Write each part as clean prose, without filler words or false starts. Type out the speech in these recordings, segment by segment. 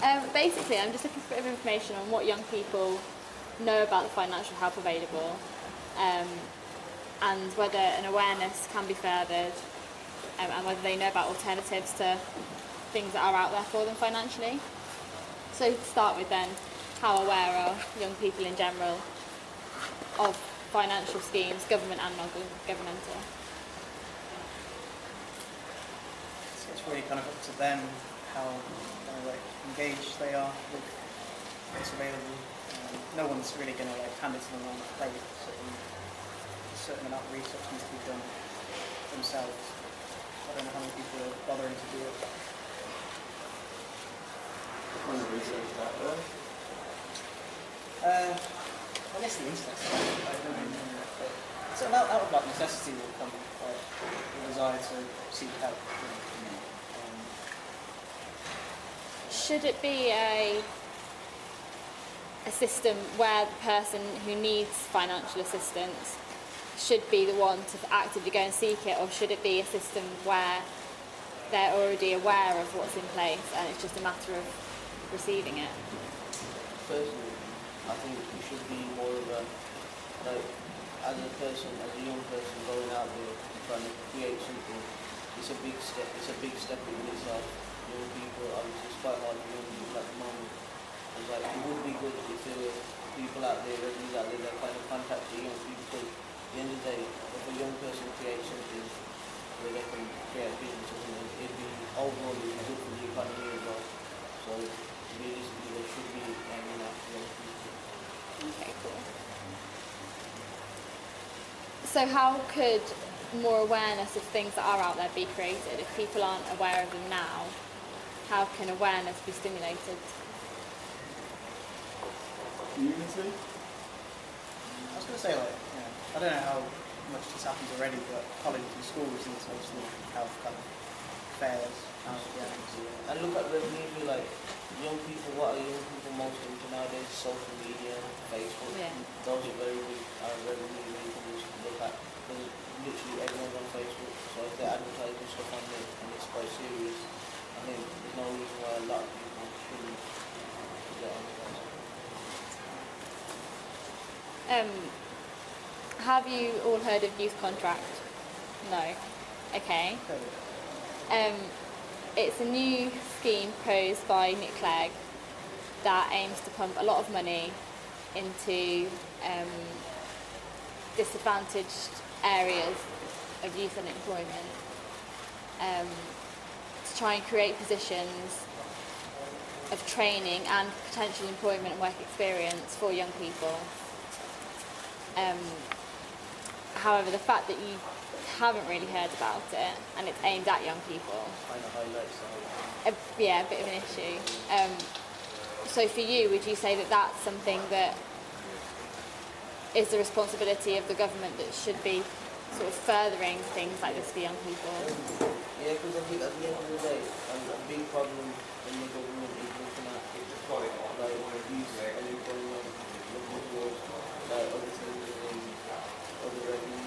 Basically, I'm just looking for a bit of information on what young people know about the financial help available, and whether an awareness can be furthered, and whether they know about alternatives to things that are out there for them financially. So to start with then, how aware are young people in general of financial schemes, government and non-governmental? So it's really kind of up to them how engaged they are with what's available. No one's really going to hand it to them on a plate. A certain amount of research needs to be done themselves. I don't know how many people are bothering to do it. What kind of research is that there? I guess the internet. I don't really know. So out of necessity will come the desire to seek help. Should it be a system where the person who needs financial assistance should be the one to actively go and seek it, or should it be a system where they're already aware of what's in place and it's just a matter of receiving it? Personally, I think it should be more of a, as a person, as a young person going out there and trying to create something, it's a big step. It's a big step in itself. Young people, obviously, it's quite hard for young people at the moment. It's it would be good if there were people out there, residents out there, that kind of contact the young people. Because at the end of the day, if a young person creates something where they can create a business or something, it'd be overall good for the economy as well. So realistically, there should be aiming at young people. Okay, cool. So how could more awareness of things that are out there be created? If people aren't aware of them now, how can awareness be stimulated? Community? I was going to say, I don't know how much this happens already, but colleges and schools need to obviously have kind of fairs. And look at maybe young people, what are young people most into nowadays? Social media, Facebook. Yeah. Those are very things to look at. Because literally everyone's on Facebook, so if they're advertising stuff on there and it's quite serious, I think there's no reason why a lot of people shouldn't get on Facebook. Have you all heard of youth contract? No. Okay. It's a new scheme proposed by Nick Clegg that aims to pump a lot of money into disadvantaged areas of youth unemployment, to try and create positions of training and potential employment and work experience for young people. However, the fact that you haven't really heard about it and it's aimed at young people, Kind of highlights the whole thing. a bit of an issue. So for you, would you say that that's something that is the responsibility of the government that should be sort of furthering things like this for young people? Yeah, because I think at the end of the day, a big problem in the government is looking at youth unemployment, looking towards other things and other revenue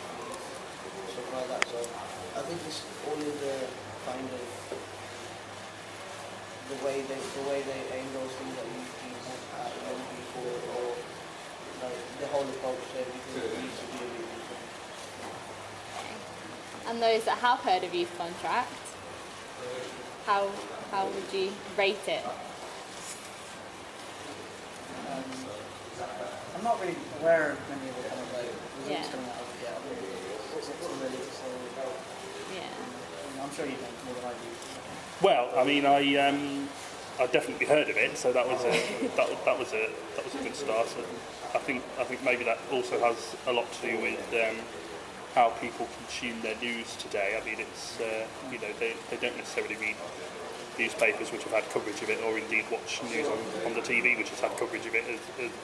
stuff like that. So I think it's all in the kind of the way they aim those things at youth people, at young people, or the whole approach to everything needs to be a bit different. And those that have heard of youth contract, how would you rate it? I'm not really aware of many of the kind of results coming out of it yet. What's it really to say about? Yeah. I'm sure you know more than I do. Well, I mean, I definitely heard of it, so that was a good start. I think maybe that also has a lot to do with how people consume their news today. I mean, it's they don't necessarily read newspapers which have had coverage of it, or indeed watch news on the TV which has had coverage of it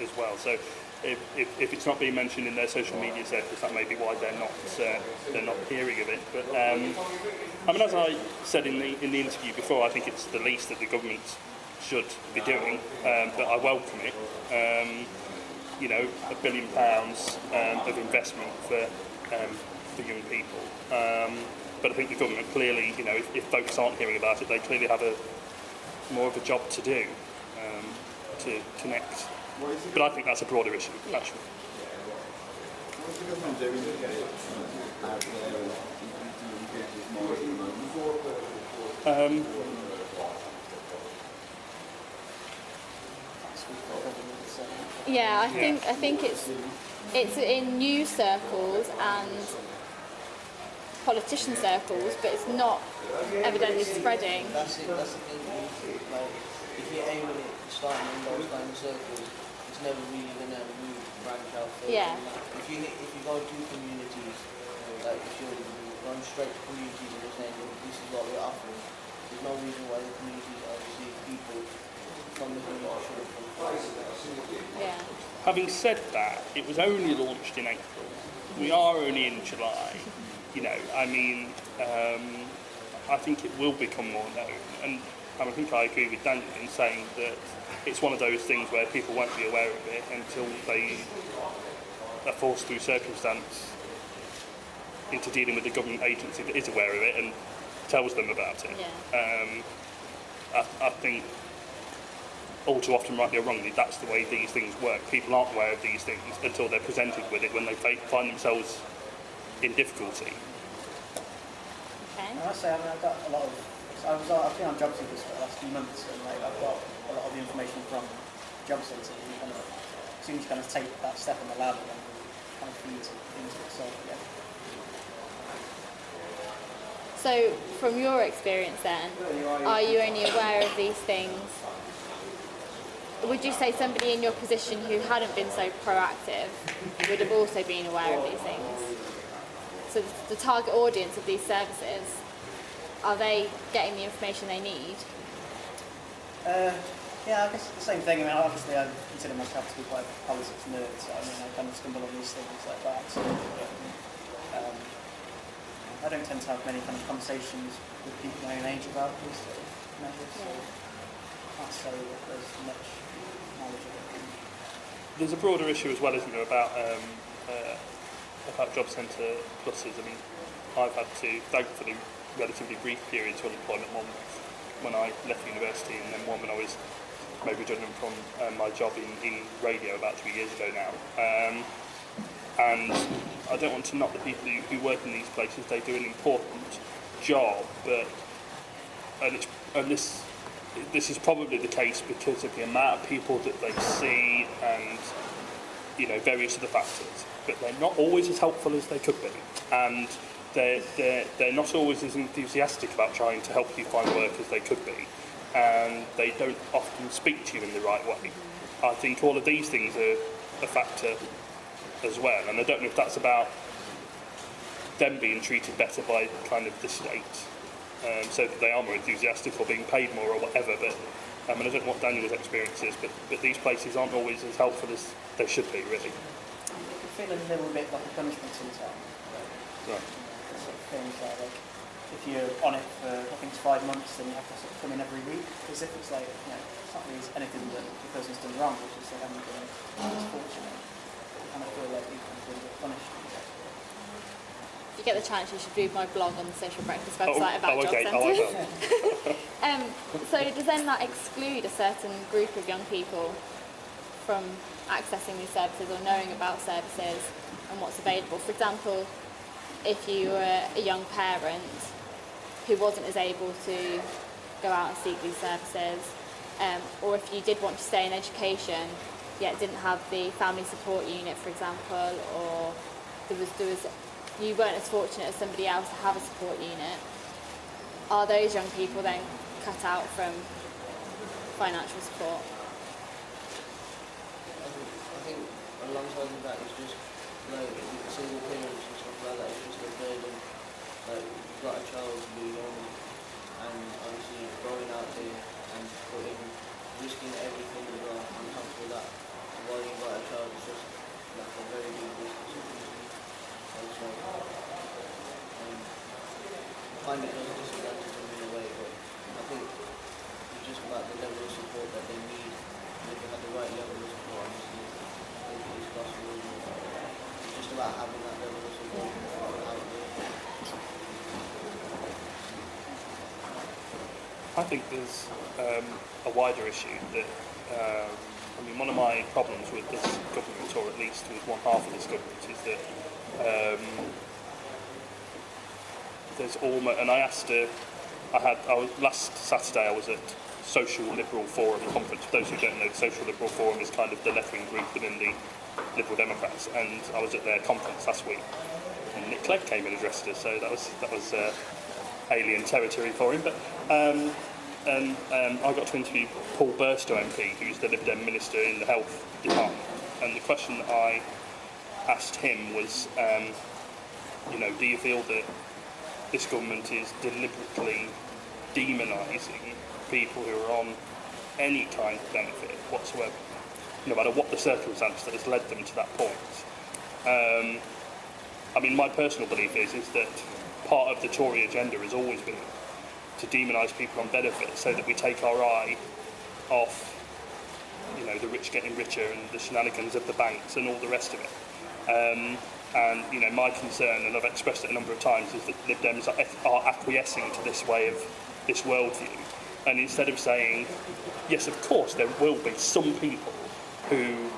as well. So if it's not being mentioned in their social media circles, that may be why they're not hearing of it. But I mean, as I said in the interview before, I think it's the least that the government should be doing, but I welcome it. £1 billion of investment for young people. But I think the government clearly, if folks aren't hearing about it, they clearly have more of a job to do to connect. But I think that's a broader issue, actually. What's the government doing to get it out there and engage more at the moment? Yeah, I think it's in news circles and politician circles, but it's not evidently spreading. That's it. That's the thing. Like, if you're aiming at starting in those kind of circles, it's never really gonna branch out further. Yeah. If you go to communities, like if you're going straight to communities and you're saying, "Look, this is what we're offering," there's no reason why the communities obviously people from the community should have come first. Yeah. Having said that, it was only launched in April. We are only in July. You know, I mean, I think it will become more known, and I think I agree with Daniel in saying that it's one of those things where people won't be aware of it until they are forced through circumstance into dealing with a government agency that is aware of it and tells them about it. Yeah. I think all too often, rightly or wrongly, that's the way these things work. People aren't aware of these things until they're presented with it when they find themselves in difficulty. Okay. I must say, I mean, I've got a lot of. I've been on job seekers for the last few months, and like I've got a lot of the information from job centres. And you kind of, as soon as you kind of take that step on the ladder, then you kind of feed into it. So yeah. So, from your experience then, are you only aware of these things? Would you say somebody in your position who hadn't been so proactive would have also been aware of these things? So the target audience of these services, are they getting the information they need? Yeah, I guess the same thing. I mean, obviously, I consider myself to be quite a politics nerd, so I mean, I kind of stumble on these things like that. So, I don't tend to have many kind of conversations with people my own age about these sort of measures, so I can't say that there's much knowledge of it. There's a broader issue as well, isn't there, about job centre pluses. I mean, I've had to, thankfully, relatively brief periods of unemployment, one when I left university and then one when I was made redundant from my job in radio about 3 years ago now. And I don't want to knock the people who work in these places. They do an important job, but this is probably the case because of the amount of people that they see and, you know, various other factors. But they're not always as helpful as they could be, and they're not always as enthusiastic about trying to help you find work as they could be, and they don't often speak to you in the right way. I think all of these things are a factor as well, and I don't know if that's about them being treated better by kind of the state, so that they are more enthusiastic or being paid more or whatever, but I don't know what Daniel's experience is, but these places aren't always as helpful as they should be, really. I feel a little bit like a punishment sometimes. Right. Sort of things like if you're on it for, I think it's 5 months, then you have to sort of come in every week, as if it's like, you know, it's not really anything that the person's done wrong, it's just they haven't been misfortunate. I kind of feel like you can be a bit punished. If you get the chance, you should read my blog on the Social Breakfast website about job okay. centres. So does then that exclude a certain group of young people from accessing these services or knowing about services and what's available? For example, if you were a young parent who wasn't as able to go out and seek these services, or if you did want to stay in education yet didn't have the family support unit, for example, or you weren't as fortunate as somebody else to have a support unit, are those young people then cut out from financial support? I think alongside of that is just like single parents and stuff like that. It's just a burden. Like you've got a child who's young, and obviously going out there and risking everything as well on top of that. While you've got a child, it's just like a very big risk. Also, I find it does disadvantage them in a way, but I think it's just about the level of support that they need. And if they have the right level of support, obviously, it's possible. It's just about having that level of support out there. I think there's a wider issue that I mean, one of my problems with this government, or at least with one half of this government, is that there's almost, and last Saturday I was at Social Liberal Forum conference. For those who don't know, the Social Liberal Forum is kind of the left-wing group within the Liberal Democrats, and I was at their conference last week, and Nick Clegg came and addressed us, so that was alien territory for him. But I got to interview Paul Burstow MP, who's the Lib Dem Minister in the Health Department, and the question that I asked him was, do you feel that this government is deliberately demonising people who are on any kind of benefit whatsoever, no matter what the circumstance that has led them to that point? I mean, my personal belief is that part of the Tory agenda has always been to demonise people on benefits so that we take our eye off, the rich getting richer and the shenanigans of the banks and all the rest of it. And my concern, and I've expressed it a number of times, is that Lib Dems are acquiescing to this way of this worldview. And instead of saying, yes, of course, there will be some people who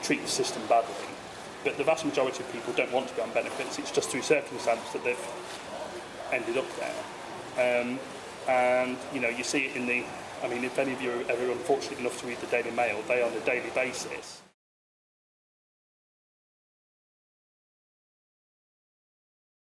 treat the system badly, but the vast majority of people don't want to be on benefits. It's just through circumstance that they've ended up there. And you see it in if any of you are ever unfortunate enough to read the Daily Mail, they on a daily basis